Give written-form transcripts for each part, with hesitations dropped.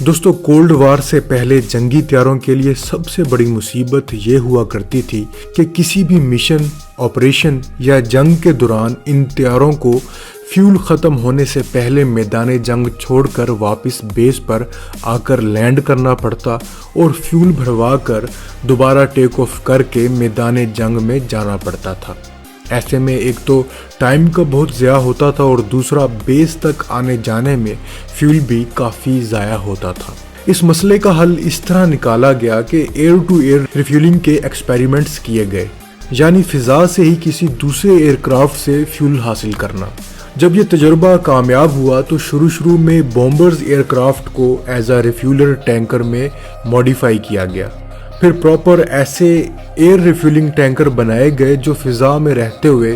دوستو cold war سے پہلے جنگی طیاروں کے لیے سب سے بڑی مصیبت یہ ہوا کرتی تھی کہ کسی بھی مشن، آپریشن یا جنگ کے دوران ان طیاروں کو فیول ختم ہونے سے پہلے میدان جنگ چھوڑ کر واپس بیس پر آ کر لینڈ کرنا پڑتا اور فیول بھروا کر دوبارہ ٹیک آف کر کے میدان جنگ میں جانا پڑتا تھا۔ ایسے میں ایک تو ٹائم کا بہت ضیاع ہوتا تھا اور دوسرا بیس تک آنے جانے میں فیول بھی کافی ضائع ہوتا تھا۔ اس مسئلے کا حل اس طرح نکالا گیا کہ ایئر ٹو ایئر ریفیولنگ کے ایکسپیریمنٹس کیے گئے، یعنی فضا سے ہی کسی دوسرے ایئر کرافٹ سے فیول حاصل کرنا۔ جب یہ تجربہ کامیاب ہوا تو شروع میں بومبرز ایئر کرافٹ کو ایز اے ریفیولر ٹینکر میں موڈیفائی کیا گیا، پھر پراپر ایسے ایئر ریفیولنگ ٹینکر بنائے گئے جو فضا میں رہتے ہوئے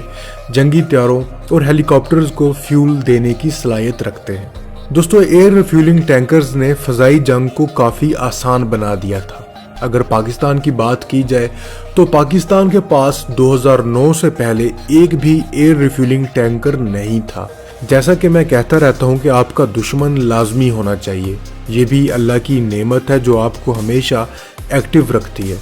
جنگی طیاروں اور ہیلی کاپٹرز کو فیول دینے کی صلاحیت رکھتے ہیں۔ دوستو ایئر ریفیولنگ ٹینکرز نے فضائی جنگ کو کافی آسان بنا دیا تھا۔ اگر پاکستان کی بات کی جائے تو پاکستان کے پاس 2009 سے پہلے ایک بھی ایئر ریفیولنگ ٹینکر نہیں تھا۔ جیسا کہ میں کہتا رہتا ہوں کہ آپ کا دشمن لازمی ہونا چاہیے، یہ بھی اللہ کی نعمت ہے جو آپ کو ہمیشہ ایکٹیو رکھتی ہے۔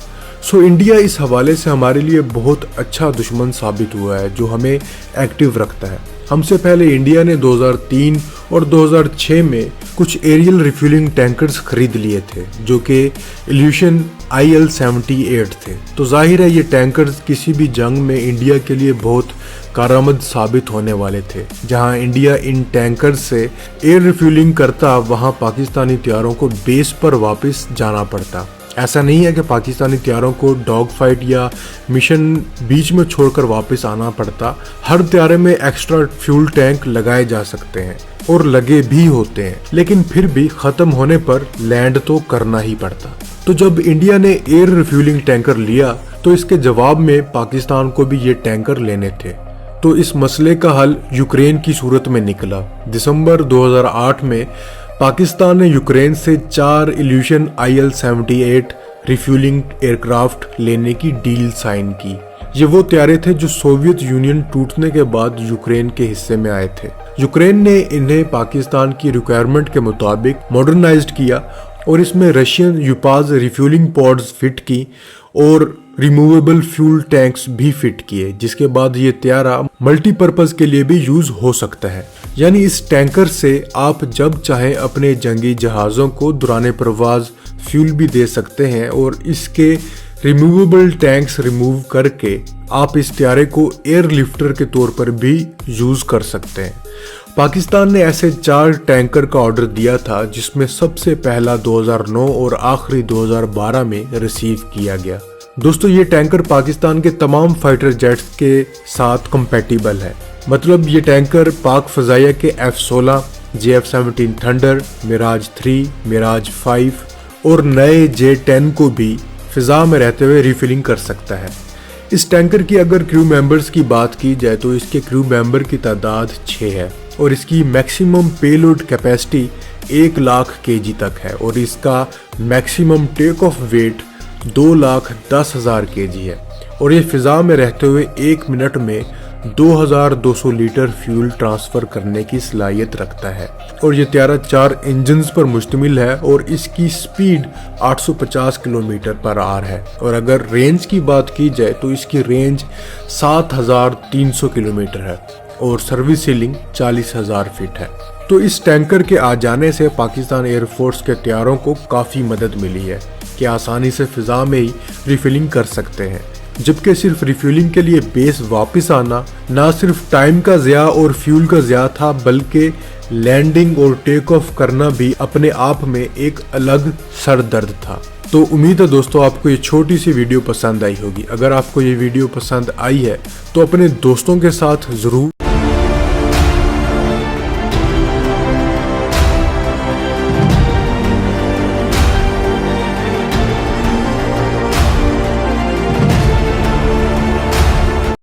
انڈیا اس حوالے سے ہمارے لیے بہت اچھا دشمن ثابت ہوا ہے جو ہمیں ایکٹیو رکھتا ہے۔ ہم سے پہلے انڈیا نے 2003 اور 2006 میں کچھ ایریل ریفیولنگ ٹینکرز خرید لیے تھے جو کہ ایلیوشن IL-78 تھے۔ تو ظاہر ہے یہ ٹینکرز کسی بھی جنگ میں انڈیا کے لیے بہت کارآمد ثابت ہونے والے تھے۔ جہاں انڈیا ان ٹینکرز سے ایئر ریفیولنگ کرتا وہاں پاکستانی طیاروں کو بیس پر واپس جانا پڑتا۔ ایسا نہیں ہے کہ پاکستانی طیاروں کو ڈاگ فائٹ یا مشن بیچ میں چھوڑ کر واپس آنا پڑتا۔ ہر طیارے میں ایکسٹرا فیول ٹینک لگائے جا سکتے ہیں اور لگے بھی ہوتے ہیں، لیکن پھر بھی ختم ہونے پر لینڈ تو کرنا ہی پڑتا۔ تو جب انڈیا نے ایئر ریفیولنگ ٹینکر لیا تو اس کے جواب میں پاکستان کو بھی یہ ٹینکر لینے تھے۔ تو اس مسئلے کا حل یوکرین کی صورت میں نکلا۔ دسمبر 2008 میں پاکستان نے یوکرین سے 4 ایلیوشن IL-78 ریفیولنگ ایئر کرافٹ لینے کی ڈیل سائن کی۔ یہ وہ طیارے تھے جو سوویت یونین ٹوٹنے کے بعد یوکرین کے حصے میں آئے تھے۔ یوکرین نے انہیں پاکستان کی ریکوائرمنٹ کے مطابق ماڈرنائزڈ کیا اور اس میں رشین یوپاز ریفیولنگ پوڈز فٹ کی اور ریموویبل فیول ٹینکس بھی فٹ کیے، جس کے بعد یہ طیارہ ملٹی پرپز کے لیے بھی یوز ہو سکتا ہے۔ یعنی اس ٹینکر سے آپ جب چاہیں اپنے جنگی جہازوں کو دوران پرواز فیول بھی دے سکتے ہیں اور اس کے ریموویبل ٹینکس ریموو کر کے آپ اس طیارے کو ایئر لفٹر کے طور پر بھی یوز کر سکتے ہیں۔ پاکستان نے ایسے 4 ٹینکر کا آرڈر دیا تھا جس میں سب سے پہلا 2009 اور آخری 2012 میں ریسیو کیا گیا۔ دوستو یہ ٹینکر پاکستان کے تمام فائٹر جیٹس کے ساتھ کمپیٹیبل ہے، مطلب یہ ٹینکر پاک فضائیہ کے F-16، JF-17 تھنڈر، میراج 3، میراج 5 اور نئے J-10 کو بھی فضا میں رہتے ہوئے ریفیلنگ کر سکتا ہے۔ اس ٹینکر کی اگر کریو ممبرز کی بات کی جائے تو اس کے کریو ممبر کی تعداد 6 ہے اور اس کی maximum payload capacity 1,00,000 kg تک ہے اور اس کا maximum take off weight 2,10,000 kg ہے اور یہ فضا میں رہتے ہوئے 1 منٹ میں 2,200 لیٹر فیول ٹرانسفر کرنے کی صلاحیت رکھتا ہے اور یہ طیارہ 4 انجنز پر مشتمل ہے اور اس کی سپیڈ 850 کلومیٹر پر آور ہے اور اگر رینج کی بات کی جائے تو اس کی رینج 7,300 کلومیٹر ہے اور سروس سیلنگ 40,000 فٹ ہے۔ تو اس ٹینکر کے آ جانے سے پاکستان ایئر فورس کے طیاروں کو کافی مدد ملی ہے کہ آسانی سے فضا میں ہی ریفیلنگ کر سکتے ہیں، جبکہ صرف ریفیولنگ کے لیے بیس واپس آنا نہ صرف ٹائم کا ضیاع اور فیول کا ضیاع تھا بلکہ لینڈنگ اور ٹیک آف کرنا بھی اپنے آپ میں ایک الگ سر درد تھا۔ تو امید ہے دوستو آپ کو یہ چھوٹی سی ویڈیو پسند آئی ہوگی۔ اگر آپ کو یہ ویڈیو پسند آئی ہے تو اپنے دوستوں کے ساتھ ضرور